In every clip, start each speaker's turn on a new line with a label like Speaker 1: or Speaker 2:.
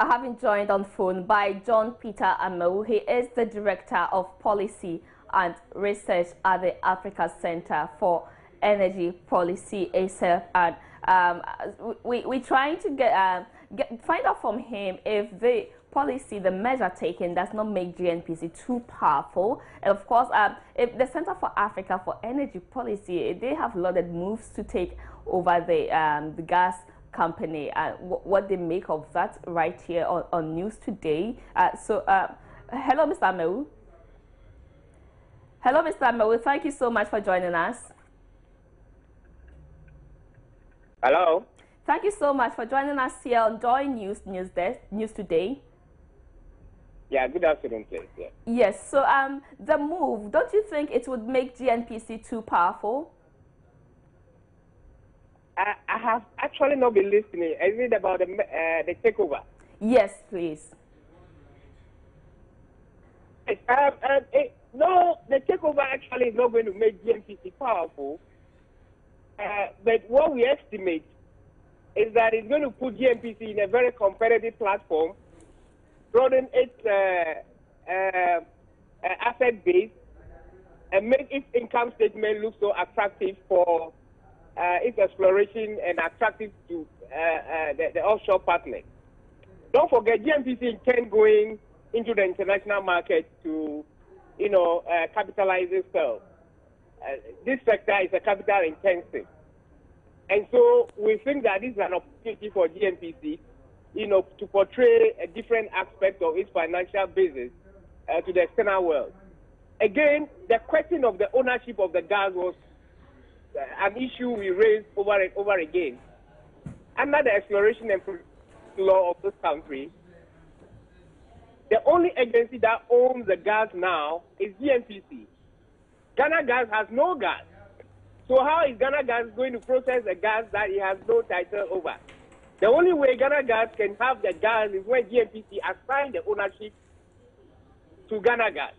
Speaker 1: I have been joined on phone by John Peter Amewu. He is the Director of Policy and Research at the Africa Center for Energy Policy, ASEP. And we're trying to find out from him if the policy, the measure taken, does not make GNPC too powerful. And of course, if the Center for Africa for Energy Policy, they have a lot of moves to take over the gas company, and what they make of that right here on News Today. Hello, Mr. Amewu. Hello, Mr. Amewu. Thank you so much for joining us.
Speaker 2: Hello.
Speaker 1: Thank you so much for joining us here on Joy News Today.
Speaker 2: Yeah, good afternoon, please. Yeah.
Speaker 1: Yes, so the move, don't you think it would make GNPC too powerful?
Speaker 2: I have actually not been listening. Is it about the takeover?
Speaker 1: Yes, please.
Speaker 2: No, the takeover actually is not going to make GNPC powerful. But what we estimate is that it's going to put GNPC in a very competitive platform, broaden its asset base, and make its income statement look so attractive for its exploration and attractive to the offshore partners. Don't forget, GNPC intends going into the international market to, capitalize itself. This sector is a capital intensive. And so we think that this is an opportunity for GNPC, to portray a different aspect of its financial business to the external world. Again, the question of the ownership of the gas was an issue we raised over and over again. Under the exploration and production law of this country, the only agency that owns the gas now is GNPC. Ghana Gas has no gas. So how is Ghana Gas going to process the gas that it has no title over? The only way Ghana Gas can have the gas is when GNPC assigns the ownership to Ghana Gas.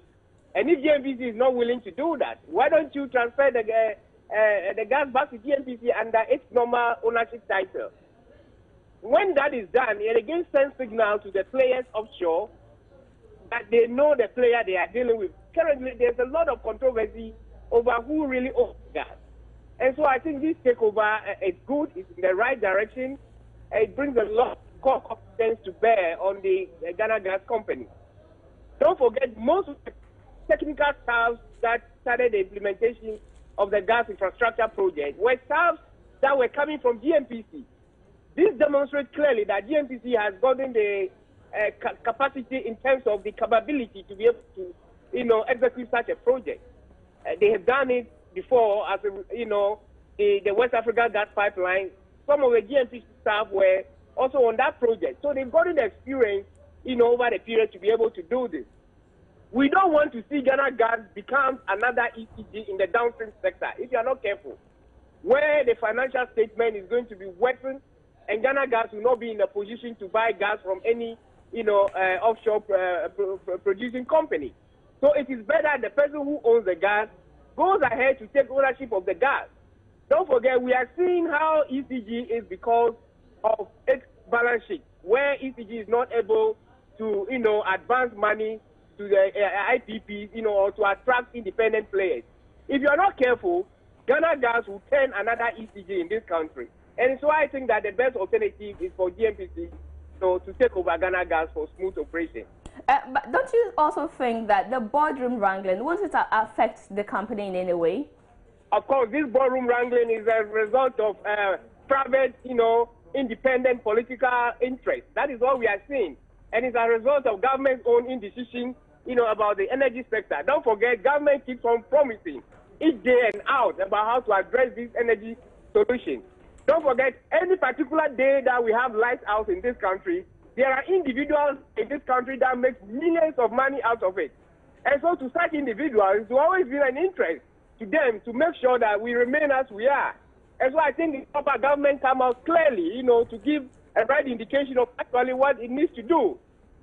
Speaker 2: And if GNPC is not willing to do that, why don't you transfer the gas back to GNPC under its normal ownership title? When that is done, it again sends signal to the players offshore that they know the player they are dealing with. Currently, there's a lot of controversy over who really owns gas. And so I think this takeover is good, it's in the right direction. It brings a lot of core competence to bear on the Ghana Gas Company. Don't forget, most of the technical staff that started the implementation of the gas infrastructure project were staff that were coming from GNPC. This demonstrates clearly that GNPC has gotten the capacity in terms of the capability to be able to, execute such a project. They have done it before, as the West Africa gas pipeline. Some of the GNPC staff were also on that project, so they've gotten the experience, over the period to be able to do this. We don't want to see Ghana Gas become another ECG in the downstream sector, if you are not careful, where the financial statement is going to be worsened, and Ghana Gas will not be in a position to buy gas from any, offshore producing company. So it is better the person who owns the gas goes ahead to take ownership of the gas. Don't forget, we are seeing how ECG is because of its balance sheet, where ECG is not able to, advance money to the IPPs, or to attract independent players. If you are not careful, Ghana Gas will turn another ECG in this country. And so I think that the best alternative is for GNPC, to take over Ghana Gas for smooth operation.
Speaker 1: But don't you also think that the boardroom wrangling, won't it affect the company in any way?
Speaker 2: Of course, this boardroom wrangling is a result of private, independent political interest. That is what we are seeing. And it's a result of government's own indecision, about the energy sector. Don't forget, government keeps on promising each day and out about how to address this energy solution. Don't forget, any particular day that we have lights out in this country, there are individuals in this country that make millions of money out of it. And so to such individuals, it will always be an interest to them to make sure that we remain as we are. And so I think the proper government come out clearly, to give a right indication of actually what it needs to do.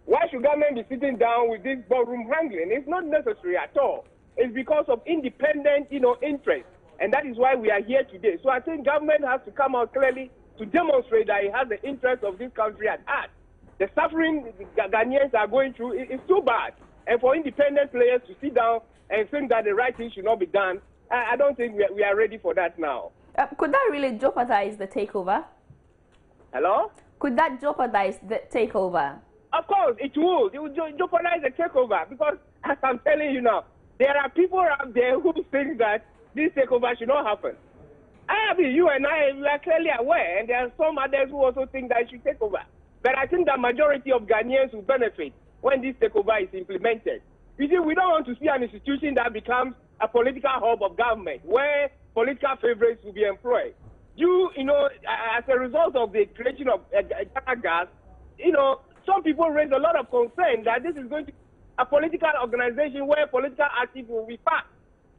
Speaker 2: Why should government be sitting down with this boardroom wrangling? It's not necessary at all. It's because of independent, interest. And that is why we are here today. So I think government has to come out clearly to demonstrate that it has the interest of this country at heart. the suffering Ghanaians are going through is too bad. And for independent players to sit down and think that the right thing should not be done, I don't think we are ready for that now.
Speaker 1: Could that really jeopardize the takeover?
Speaker 2: Hello?
Speaker 1: Could that jeopardize the takeover?
Speaker 2: Of course, it will. It will jeopardize the takeover because, as I'm telling you now, there are people out there who think that this takeover should not happen. I mean, you and I, we are clearly aware, and there are some others who also think that it should take over. But I think the majority of Ghanaians will benefit when this takeover is implemented. You see, we don't want to see an institution that becomes a political hub of government where political favorites will be employed. You know, as a result of the creation of Ghana Gas, you know, some people raise a lot of concern that this is going to be a political organization where political activities will be passed.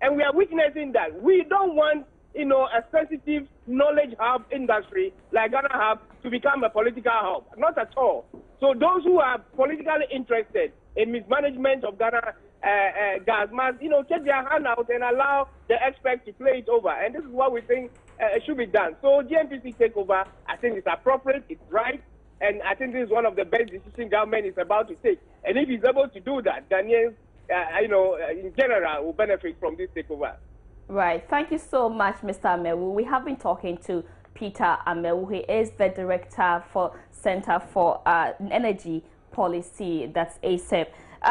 Speaker 2: And we are witnessing that. We don't want, you know, a sensitive knowledge hub industry like Ghana Hub to become a political hub. Not at all. So those who are politically interested in mismanagement of Ghana gas must, you know, take their hand out and allow the experts to play it over. And this is what we think should be done. So GNPC takeover, I think it's appropriate, it's right, and I think this is one of the best decisions government is about to take. And if he's able to do that, Ghanaians, you know, in general, will benefit from this takeover.
Speaker 1: Right. Thank you so much, Mr. Amewu. We have been talking to Peter Amewu. He is the director for Center for Energy Policy, that's ASEP.